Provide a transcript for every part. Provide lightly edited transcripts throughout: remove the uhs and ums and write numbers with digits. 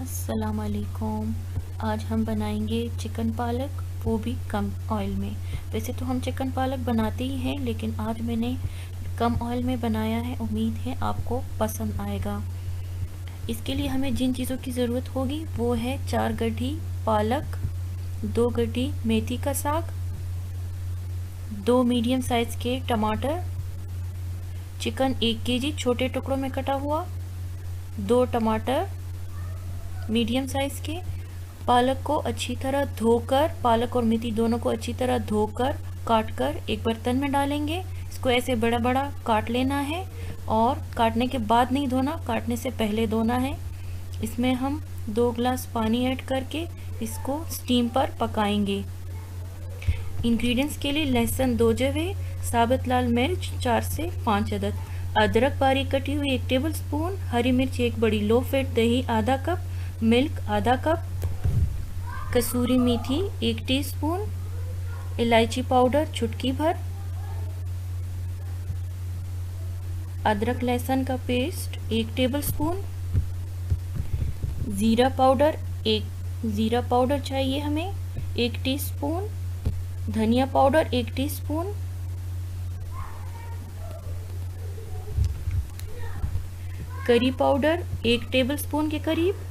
अस्सलाम वालेकुम। आज हम बनाएंगे चिकन पालक, वो भी कम ऑयल में। वैसे तो हम चिकन पालक बनाते ही हैं, लेकिन आज मैंने कम ऑयल में बनाया है। उम्मीद है आपको पसंद आएगा। इसके लिए हमें जिन चीज़ों की ज़रूरत होगी वो है 4 गड्ढी पालक, 2 गड्ढी मेथी का साग, 2 मीडियम साइज़ के टमाटर, चिकन 1 केजी छोटे टुकड़ों में कटा हुआ, 2 टमाटर मीडियम साइज़ के। पालक को अच्छी तरह धोकर, पालक और मेथी दोनों को अच्छी तरह धोकर काटकर एक बर्तन में डालेंगे। इसको ऐसे बड़ा बड़ा काट लेना है, और काटने के बाद नहीं धोना, काटने से पहले धोना है। इसमें हम 2 गिलास पानी ऐड करके इसको स्टीम पर पकाएंगे। इंग्रेडिएंट्स के लिए लहसुन 2 जवे, साबुत लाल मिर्च 4 से 5 अदद, अदरक बारीक कटी हुई 1 टेबलस्पून, हरी मिर्च 1 बड़ी, लो फैट दही आधा कप, मिल्क आधा कप, कसूरी मेथी 1 टीस्पून, इलायची पाउडर चुटकी भर, अदरक लहसुन का पेस्ट 1 टेबलस्पून, ज़ीरा पाउडर चाहिए हमें 1 टीस्पून, धनिया powder 1 teaspoon, curry powder 1 tablespoon के करीब,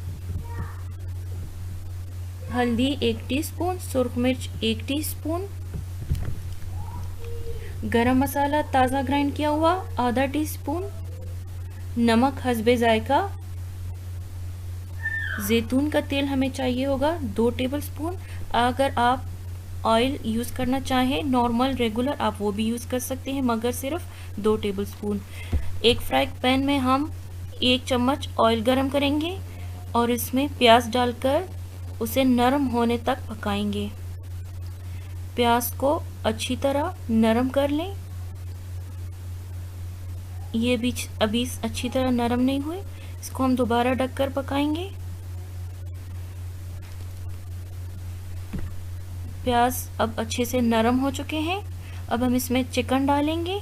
हल्दी 1 टीस्पून, सुर्ख मिर्च 1 टीस्पून, गरम मसाला ताज़ा ग्राइंड किया हुआ आधा टीस्पून, नमक हस्बे जायका, जैतून का तेल हमें चाहिए होगा 2 टेबलस्पून। अगर आप ऑयल यूज़ करना चाहें नॉर्मल रेगुलर, आप वो भी यूज़ कर सकते हैं, मगर सिर्फ 2 टेबलस्पून। एक फ्राई पैन में हम 1 चम्मच ऑयल गरम करेंगे और इसमें प्याज डालकर उसे नरम होने तक पकाएंगे। प्याज को अच्छी तरह नरम कर लें। ये भी अभी अच्छी तरह नरम नहीं हुए, इसको हम दोबारा ढककर पकाएंगे। प्याज अब अच्छे से नरम हो चुके हैं। अब हम इसमें चिकन डालेंगे।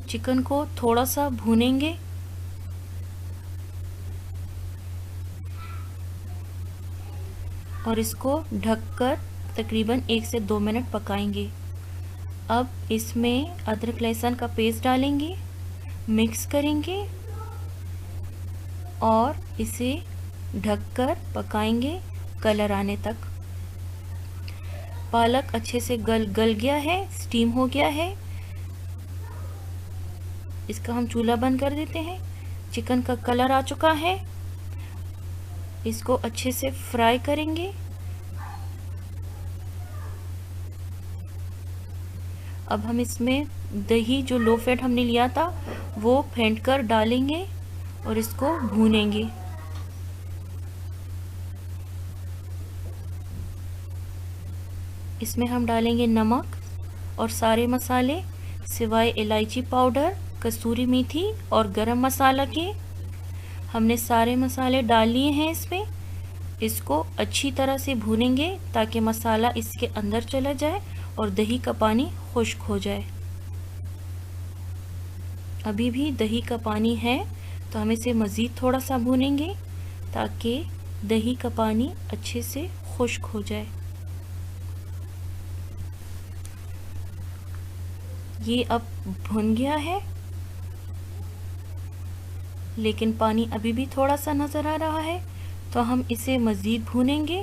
चिकन को थोड़ा सा भूनेंगे। और इसको ढककर तकरीबन 1 से 2 मिनट पकाएंगे। अब इसमें अदरक लहसुन का पेस्ट डालेंगे, मिक्स करेंगे और इसे ढककर पकाएंगे कलर आने तक। पालक अच्छे से गल गया है, स्टीम हो गया है। इसका हम चूल्हा बंद कर देते हैं। चिकन का कलर आ चुका है। इसको अच्छे से फ्राई करेंगे। अब हम इसमें दही जो लो फैट हमने लिया था वो फेंट कर डालेंगे और इसको भूनेंगे। इसमें हम डालेंगे नमक और सारे मसाले सिवाय इलायची पाउडर, कसूरी मेथी और गरम मसाला के। हमने सारे मसाले डाल लिए हैं इसमें। इसको अच्छी तरह से भूनेंगे ताकि मसाला इसके अंदर चला जाए और दही का पानी खुश्क हो जाए। अभी भी दही का पानी है तो हम इसे मज़ीद थोड़ा सा भूनेंगे ताकि दही का पानी अच्छे से खुश्क हो जाए। ये अब भुन गया है, लेकिन पानी अभी भी थोड़ा सा नज़र आ रहा है, तो हम इसे मज़ीद भूनेंगे।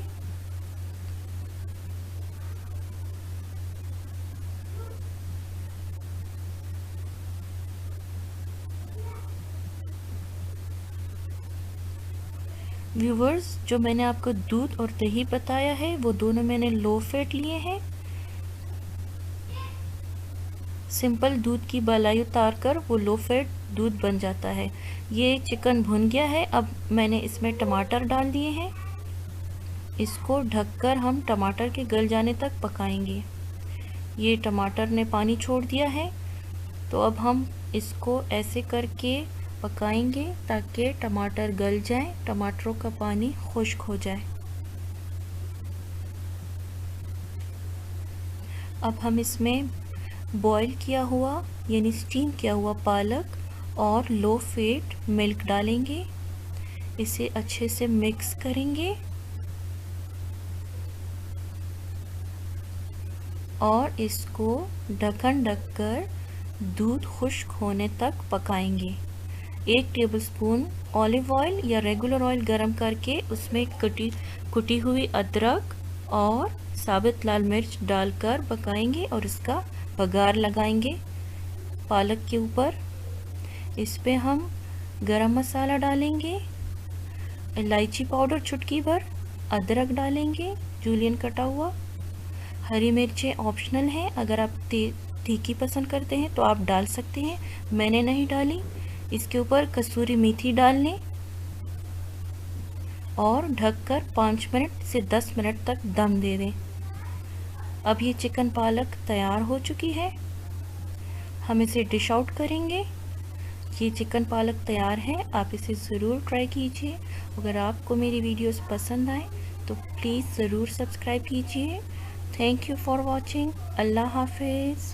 व्यूवर्स, जो मैंने आपको दूध और दही बताया है वो दोनों मैंने लो फैट लिए हैं। सिंपल दूध की बलाई उतार कर वो लो फैट दूध बन जाता है। ये चिकन भुन गया है। अब मैंने इसमें टमाटर डाल दिए हैं। इसको ढककर हम टमाटर के गल जाने तक पकाएंगे। ये टमाटर ने पानी छोड़ दिया है, तो अब हम इसको ऐसे करके पकाएंगे ताकि टमाटर गल जाए, टमाटरों का पानी खुश्क हो जाए। अब हम इसमें बॉईल किया हुआ यानी स्टीम किया हुआ पालक और लो फैट मिल्क डालेंगे। इसे अच्छे से मिक्स करेंगे और इसको ढक्कन ढककर दूध खुश्क होने तक पकाएंगे। 1 टेबलस्पून ऑलिव ऑयल या रेगुलर ऑयल गरम करके उसमें कुटी हुई अदरक और साबुत लाल मिर्च डालकर पकाएंगे और इसका बघार लगाएंगे पालक के ऊपर। इस पे हम गरम मसाला डालेंगे, इलायची पाउडर चुटकी भर, अदरक डालेंगे जूलियन कटा हुआ, हरी मिर्चें ऑप्शनल हैं, अगर आप तीखी पसंद करते हैं तो आप डाल सकते हैं, मैंने नहीं डाली। इसके ऊपर कसूरी मेथी डाल लें और ढककर 5 मिनट से 10 मिनट तक दम दे दें। अब ये चिकन पालक तैयार हो चुकी है, हम इसे डिश आउट करेंगे। ये चिकन पालक तैयार है, आप इसे ज़रूर ट्राई कीजिए। अगर आपको मेरी वीडियोस पसंद आए तो प्लीज़ ज़रूर सब्सक्राइब कीजिए। Thank you for watching. अल्लाह हाफिज़।